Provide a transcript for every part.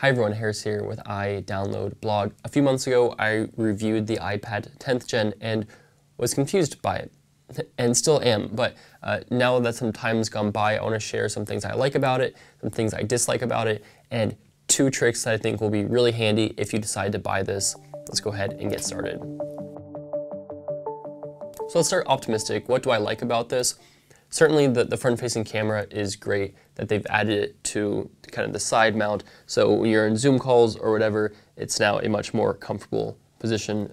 Hi everyone, Harris here with iDownload blog. A few months ago, I reviewed the iPad 10th gen and was confused by it, and still am. But now that some time's gone by, I want to share some things I like about it, some things I dislike about it, and 2 tricks that I think will be really handy if you decide to buy this. Let's go ahead and get started. So let's start optimistic. What do I like about this? Certainly the front-facing camera is great, that they've added it to kind of the side mount, so when you're in Zoom calls or whatever, it's now a much more comfortable position.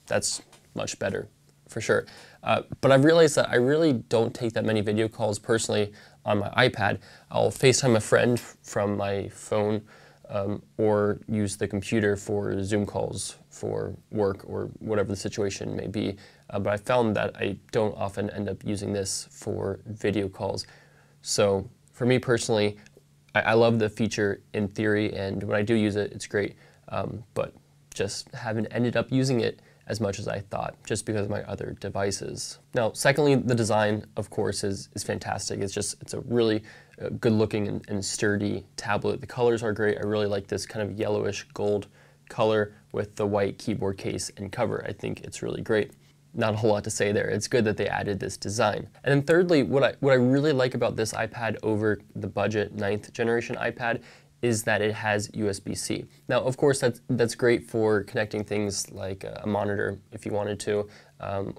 That's much better, for sure. But I've realized that I really don't take that many video calls personally on my iPad. I'll FaceTime a friend from my phone or use the computer for Zoom calls for work or whatever the situation may be. But I found that I don't often end up using this for video calls. So for me personally, I love the feature in theory, and when I do use it, it's great. But just haven't ended up using it as much as I thought, just because of my other devices. Now, secondly, the design, of course, is fantastic. It's a really good looking and sturdy tablet. The colors are great. I really like this kind of yellowish gold color with the white keyboard case and cover. I think it's really great. Not a whole lot to say there. It's good that they added this design. And then thirdly, what I really like about this iPad over the budget 9th generation iPad is that it has USB-C. Now, of course, that's great for connecting things like a monitor if you wanted to,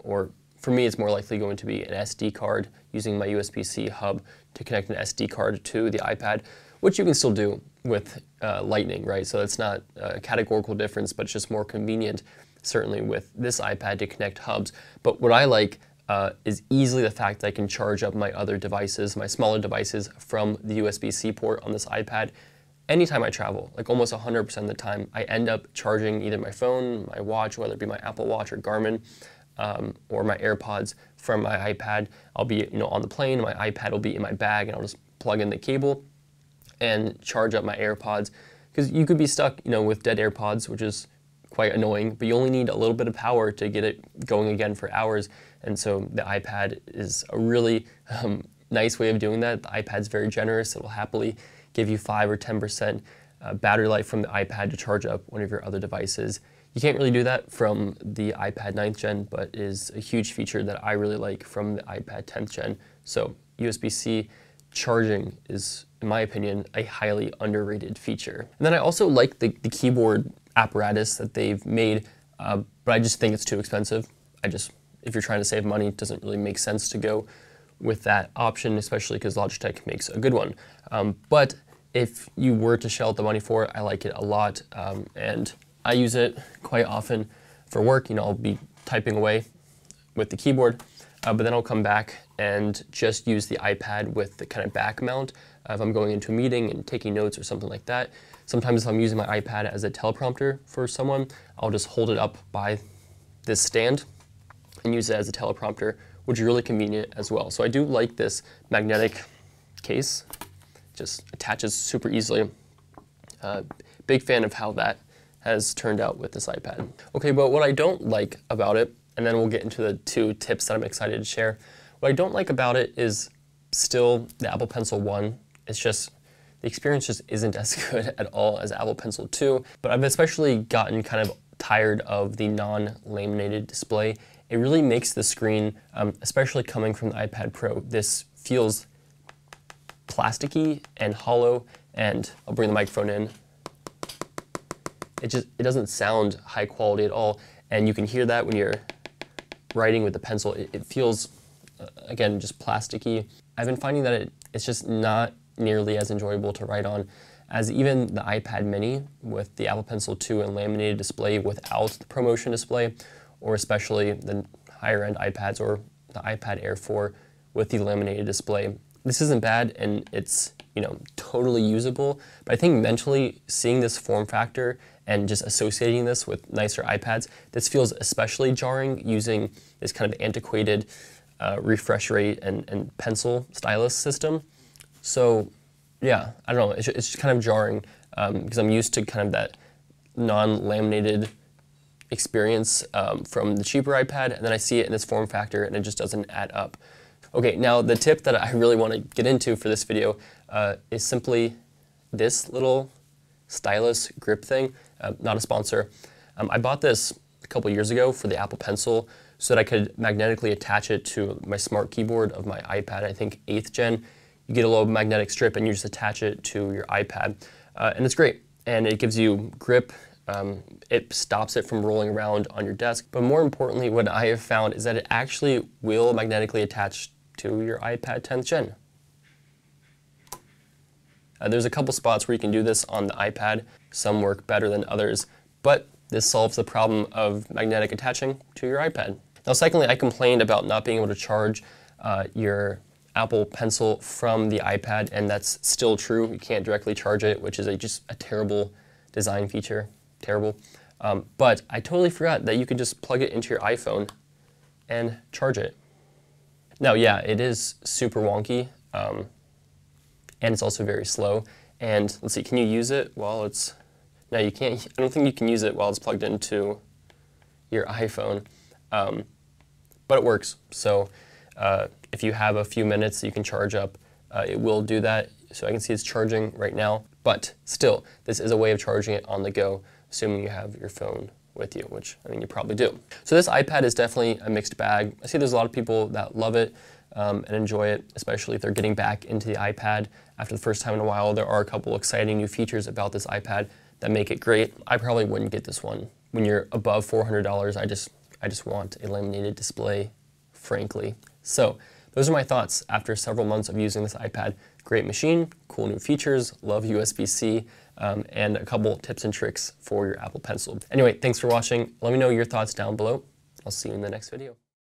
or for me, it's more likely going to be an SD card using my USB-C hub to connect an SD card to the iPad, which you can still do with Lightning, right? So it's not a categorical difference, but it's just more convenient, certainly with this iPad, to connect hubs. But what I like is easily the fact that I can charge up my other devices, my smaller devices, from the USB-C port on this iPad. Anytime I travel, like almost 100% of the time, I end up charging either my phone, my watch, whether it be my Apple Watch or Garmin, or my AirPods from my iPad. I'll be on the plane, my iPad will be in my bag, and I'll just plug in the cable and charge up my AirPods. Because you could be stuck with dead AirPods, which is quite annoying, but you only need a little bit of power to get it going again for hours. And so the iPad is a really nice way of doing that. The iPad's very generous. It'll happily give you 5 or 10% battery life from the iPad to charge up one of your other devices. You can't really do that from the iPad 9th gen, but is a huge feature that I really like from the iPad 10th gen. So USB-C charging is, in my opinion, a highly underrated feature. And then I also like the keyboard apparatus that they've made, but I just think it's too expensive. If you're trying to save money, it doesn't really make sense to go with that option, especially because Logitech makes a good one. But if you were to shell out the money for it, I like it a lot, and I use it quite often for work. I'll be typing away with the keyboard, but then I'll come back and just use the iPad with the kind of back mount if I'm going into a meeting and taking notes or something like that. Sometimes if I'm using my iPad as a teleprompter for someone, I'll just hold it up by this stand and use it as a teleprompter, which is really convenient as well. So I do like this magnetic case. Just attaches super easily. Big fan of how that has turned out with this iPad. Okay, but what I don't like about it, and then we'll get into the 2 tips that I'm excited to share. What I don't like about it is still the Apple Pencil 1. It's just, the experience just isn't as good at all as Apple Pencil 2. But I've especially gotten kind of tired of the non-laminated display. It really makes the screen, especially coming from the iPad Pro, this feels plasticky and hollow, and I'll bring the microphone in. It doesn't sound high quality at all, and you can hear that when you're writing with the pencil. It feels, again, just plasticky. I've been finding that it's just not nearly as enjoyable to write on as even the iPad mini with the Apple Pencil 2 and laminated display without the ProMotion display, or especially the higher end iPads or the iPad Air 4 with the laminated display. This isn't bad, and it's totally usable, but I think mentally seeing this form factor and just associating this with nicer iPads, this feels especially jarring using this kind of antiquated refresh rate and pencil stylus system. So yeah, I don't know, it's just kind of jarring because I'm used to kind of that non-laminated experience from the cheaper iPad, and then I see it in this form factor and it just doesn't add up. Okay, now the tip that I really want to get into for this video is simply this little stylus grip thing. Not a sponsor. I bought this a couple years ago for the Apple Pencil so that I could magnetically attach it to my smart keyboard of my iPad, I think 8th gen. You get a little magnetic strip and you just attach it to your iPad. And it's great. And it gives you grip. It stops it from rolling around on your desk. But more importantly, what I have found is that it actually will magnetically attach to your iPad 10th gen. There's a couple spots where you can do this on the iPad. Some work better than others, but this solves the problem of magnetic attaching to your iPad. Now, secondly, I complained about not being able to charge your Apple Pencil from the iPad, and that's still true. You can't directly charge it, which is just a terrible design feature, terrible. But I totally forgot that you could just plug it into your iPhone and charge it. Now, yeah, it is super wonky, and it's also very slow. And let's see, can you use it while it's, no, you can't. I don't think you can use it while it's plugged into your iPhone, but it works. So if you have a few minutes you can charge up, it will do that. So I can see it's charging right now, but still, this is a way of charging it on the go, assuming you have your phone with you, which I mean you probably do. So this iPad is definitely a mixed bag. I see there's a lot of people that love it and enjoy it, especially if they're getting back into the iPad after the first time in a while. There are a couple exciting new features about this iPad that make it great. I probably wouldn't get this one. When you're above $400, I just want a laminated display, frankly. So those are my thoughts after several months of using this iPad. Great machine, cool new features, love USB-C, and a couple tips and tricks for your Apple Pencil. Anyway, thanks for watching. Let me know your thoughts down below. I'll see you in the next video.